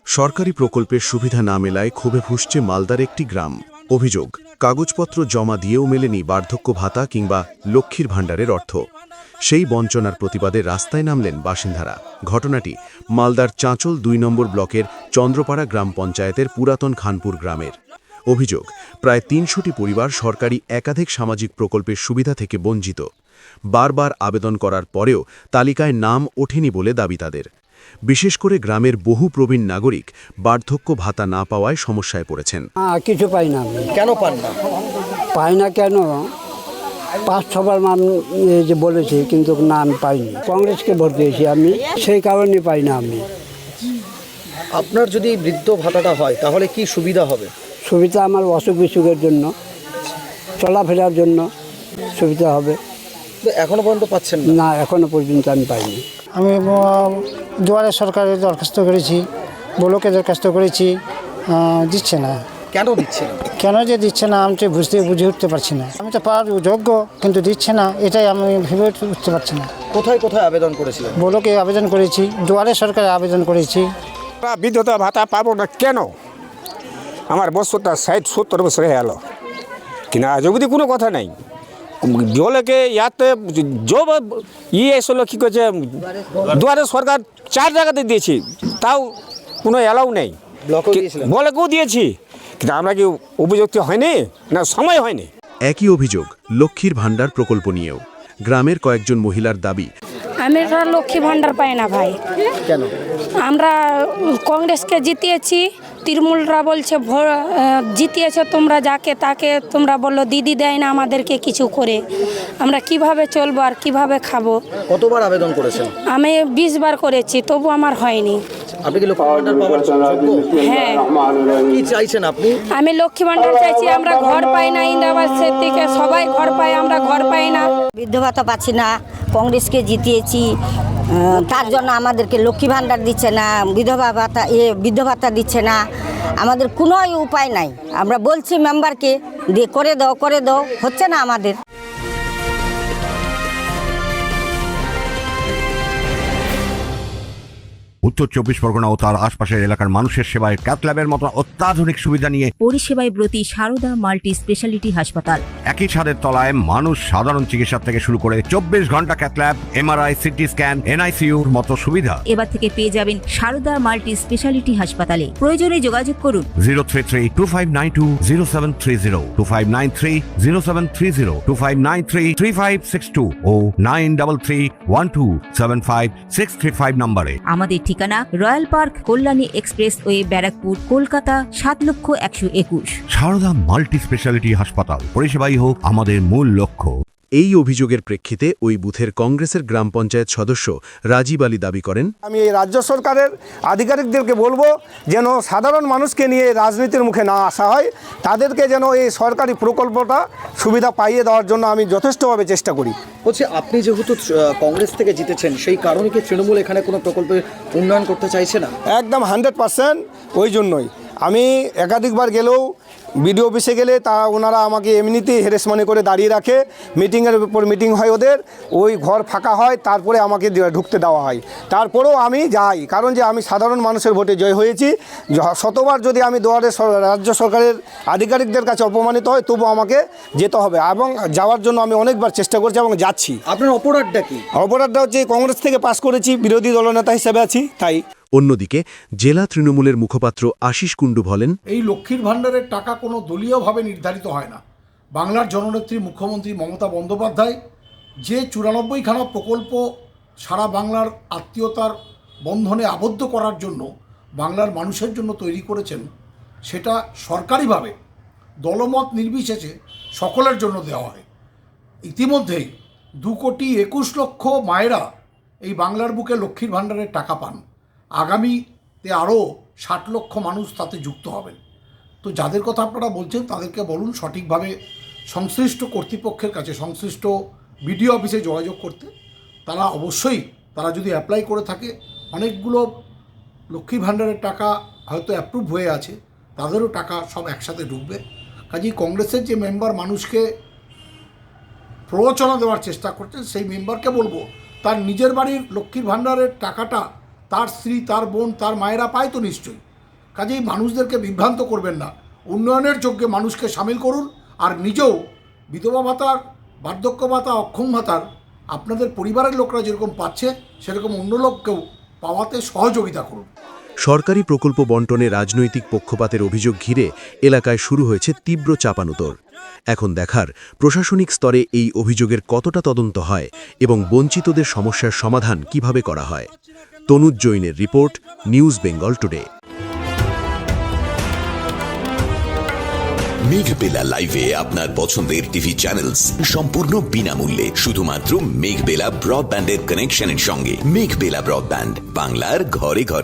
সরকারি প্রকল্পের সুবিধা না মেলায় ক্ষোভে ফুঁসছে মালদার একটি গ্রাম। অভিযোগ, কাগজপত্র জমা দিয়েও মেলেনি বার্ধক্য ভাতা কিংবা লক্ষ্মীর ভাণ্ডারের অর্থ। সেই বঞ্চনার প্রতিবাদে রাস্তায় নামলেন বাসিন্দারা। ঘটনাটি মালদার চাঁচল ২ নম্বর ব্লকের চন্দ্রপাড়া গ্রাম পঞ্চায়েতের পুরাতন খানপুর গ্রামের। অভিযোগ, প্রায় ৩০০টি পরিবার সরকারি একাধিক সামাজিক প্রকল্পের সুবিধা থেকে বঞ্চিত। বারবার আবেদন করার পরেও তালিকায় নাম ওঠেনি বলে দাবি তাদের। বিশেষ করে গ্রামের বহু প্রবীণ নাগরিক বার্ধক্য ভাতা না পাওয়ায় সমস্যায় পড়েছেন। কিছু পাই না। কেন পান না? পাই না কেন, ৫-৬বার নাম যে বলেছি কিন্তু নাম পাইনি। কংগ্রেসকে ভোট দিয়েছি আমি, সেই কারণে পাই না আমি। আপনার যদি বৃদ্ধ ভাতাটা হয় তাহলে কি সুবিধা হবে? সুবিধা আমার অসুখ বিসুখের জন্য, চলাফেরার জন্য সুবিধা হবে। এখনো পর্যন্ত পাচ্ছেন না? না, এখনো পর্যন্ত আমি পাইনি। আমি দুয়ারে সরকারের দরখাস্ত করেছি, ব্লকে দরখাস্ত করেছি, দিচ্ছে না। কেন দিচ্ছে না? কেন যে দিচ্ছে না আমি তো বুঝে উঠতে পারছি না। আমি তো পাওয়ার যোগ্য কিন্তু দিচ্ছে না, এটাই আমি ভেবে উঠতে পারছি না। কোথায় কোথায় আবেদন করেছিলেন? ব্লকে আবেদন করেছি, দুয়ারে সরকারে আবেদন করেছি। বিধবা ভাতা পাবো না কেন? আমার বছরটা ৬০-৭০ বছর হয়ে গেল কিনা আজ অবধি কোনো কথা নাই। বলেকে ইয়াতে জব এসলো কী করছে, দুয়ারে সরকার 4 জায়গাতে দিয়েছি, তাও কোনো অ্যালাউ নেই। ব্লকেও দিয়েছি কিন্তু আমরা কি উপযুক্ত হয়নি না সময় হয়নি। একই অভিযোগ লক্ষ্মীর ভাণ্ডার প্রকল্প নিয়েও। গ্রামের কয়েকজন মহিলার দাবি, আমরা লক্ষ্মী ভাণ্ডার পাই না ভাই। কেন? আমরা কংগ্রেসকে জিতিয়েছি, তৃণমূলরা বলছে জিতিয়েছ তোমরা যাকে তাকে, তোমরা বললো দিদি দেয় না আমাদেরকে কিছু করে। আমরা কিভাবে চলবো আর কিভাবে খাবো? কতবার আবেদন করেছেন? আমি 20 বার করেছি, তবু আমার হয়নি। আপনি কি লক্ষ্মী ভাণ্ডার পাওয়ার যোগ্য? হ্যাঁ। কি চাইছেন আপনি? আমি লক্ষ্মী ভাণ্ডার চাইছি। আমরা ঘর পাই না, ইন্দিরা থেকে সবাই ঘর পায়, আমরা ঘর পাই না। বৃদ্ধ ভাতা পাচ্ছি না, কংগ্রেসকে জিতিয়েছি, তার জন্য আমাদেরকে লক্ষ্মী ভাণ্ডার দিচ্ছে না, বৃদ্ধ ভাতা দিচ্ছে না। আমাদের কোনো উপায় নাই। আমরা বলছি মেম্বারকে দিয়ে করে দাও, হচ্ছে না আমাদের। উত্তর 24 পরগনা ও তার আশপাশের এলাকার মানুষের সেবায় ক্যাথল্যাবের মতো অত্যাধুনিক সুবিধা নিয়ে পরিষেবায় ব্রতী সারদা মাল্টি স্পেশালিটি হাসপাতাল। একই ছাদের তলায় মানুষ সাধারণ চিকিৎসা থেকে শুরু করে 24 ঘন্টা ক্যাথল্যাব, এমআরআই, সিটি স্ক্যান, এনআইসিইউর মতো সুবিধা এবার থেকে পেয়ে যাবেন সারদা মাল্টি স্পেশালিটি হাসপাতালে। প্রয়োজনে যোগাযোগ করুন 033-2592-0730, 2593-0730, 2593-3562 ও 9331275635 নম্বরে। আমাদের ঠিকানা royal park, Kalyani express way, Barrackpore, Kolkata 7,01,21। Sarada multi speciality হাসপাতাল, পরিষেবাই হোক আমাদের মূল লক্ষ্য। এই অভিযোগের প্রেক্ষিতে ওই বুথের কংগ্রেসের গ্রাম পঞ্চায়েত সদস্য রাজীব আলী দাবি করেন, আমি এই রাজ্য সরকারের আধিকারিকদেরকে বলবো যেন সাধারণ মানুষকে নিয়ে রাজনীতির মুখে না আসা হয়, তাদেরকে যেন এই সরকারি প্রকল্পটা সুবিধা পাইয়ে দেওয়ার জন্য আমি যথেষ্টভাবে চেষ্টা করি। বলছি, আপনি যেহেতু কংগ্রেস থেকে জিতেছেন, সেই কারণে কি তৃণমূল এখানে কোনো প্রকল্পের উন্নয়ন করতে চাইছে না? একদম 100%। ওই জন্যই আমি একাধিকবার গেলেও বিডিও অফিসে গেলে ওনারা আমাকে এমনিতেই হেরেসমানি করে দাঁড়িয়ে রাখে। মিটিংয়ের উপর মিটিং হয় ওদের, ওই ঘর ফাঁকা হয়, তারপরে আমাকে ঢুকতে দেওয়া হয়। তারপরেও আমি যাই, কারণ যে আমি সাধারণ মানুষের ভোটে জয় হয়েছি। শতবার যদি আমি দুয়ারে রাজ্য সরকারের আধিকারিকদের কাছে অপমানিত হয়, তবু আমাকে যেতে হবে এবং যাওয়ার জন্য আমি অনেকবার চেষ্টা করছি এবং যাচ্ছি। আপনার অপরাধটা কি? অপরাধটা হচ্ছে কংগ্রেস থেকে পাস করেছি, বিরোধী দলনেতা হিসেবে আছি তাই। অন্যদিকে জেলা তৃণমূলের মুখপাত্র আশিস কুণ্ডু বলেন, এই লক্ষ্মীর ভাণ্ডারের টাকা কোনো দলীয়ভাবে নির্ধারিত হয় না। বাংলার জননেত্রী মুখ্যমন্ত্রী মমতা বন্দ্যোপাধ্যায় যে 94খানা প্রকল্প সারা বাংলার আত্মীয়তার বন্ধনে আবদ্ধ করার জন্য বাংলার মানুষের জন্য তৈরি করেছেন, সেটা সরকারিভাবে দলমত নির্বিশেষে সকলের জন্য দেওয়া হয়। ইতিমধ্যেই 2,21,00,000 মায়েরা এই বাংলার বুকে লক্ষ্মীর ভাণ্ডারের টাকা পান। আগামীতে আরও 60 লক্ষ মানুষ তাতে যুক্ত হবেন। তো যাদের কথা আপনারা বলছেন তাদেরকে বলুন সঠিকভাবে সংশ্লিষ্ট কর্তৃপক্ষের কাছে, সংশ্লিষ্ট বিডিও অফিসে যোগাযোগ করতে। তারা অবশ্যই, তারা যদি অ্যাপ্লাই করে থাকে, অনেকগুলো লক্ষ্মী ভাণ্ডারের টাকা হয়তো অ্যাপ্রুভ হয়ে আছে, তাদেরও টাকা সব একসাথে ঢুকবে। কাজেই কংগ্রেসের যে মেম্বার মানুষকে প্ররোচনা দেওয়ার চেষ্টা করছেন, সেই মেম্বারকে বলবো তার নিজের বাড়ির লক্ষ্মীর ভাণ্ডারের টাকাটা তার স্ত্রী, তার বোন, তার মায়েরা পায় তো নিশ্চয়ই। কাজেই মানুষদেরকে বিভ্রান্ত করবেন না। উন্নয়নের যোগ্যে মানুষকে সামিল করুন, আর নিজেও বিধবা ভাতার, বার্ধক্য ভাতা, অক্ষম ভাতার আপনাদের পরিবারের লোকরা যেরকম পাচ্ছে সেরকম অন্য লোককেও পাওয়াতে সহযোগিতা করুন। সরকারি প্রকল্প বন্টনে রাজনৈতিক পক্ষপাতের অভিযোগ ঘিরে এলাকায় শুরু হয়েছে তীব্র চাপানুতোর। এখন দেখার প্রশাসনিক স্তরে এই অভিযোগের কতটা তদন্ত হয় এবং বঞ্চিতদের সমস্যার সমাধান কিভাবে করা হয়। তনুজ জৈনের রিপোর্ট, নিউজ বেঙ্গল টুডে। মেঘবেলা লাইভে আপনার পছন্দের টিভি চ্যানেলস সম্পূর্ণ বিনামূল্যে, শুধুমাত্র মেঘবেলা ব্রডব্যান্ডের কানেকশনের সঙ্গে। মেঘবেলা ব্রডব্যান্ড, বাংলার ঘরে ঘরে।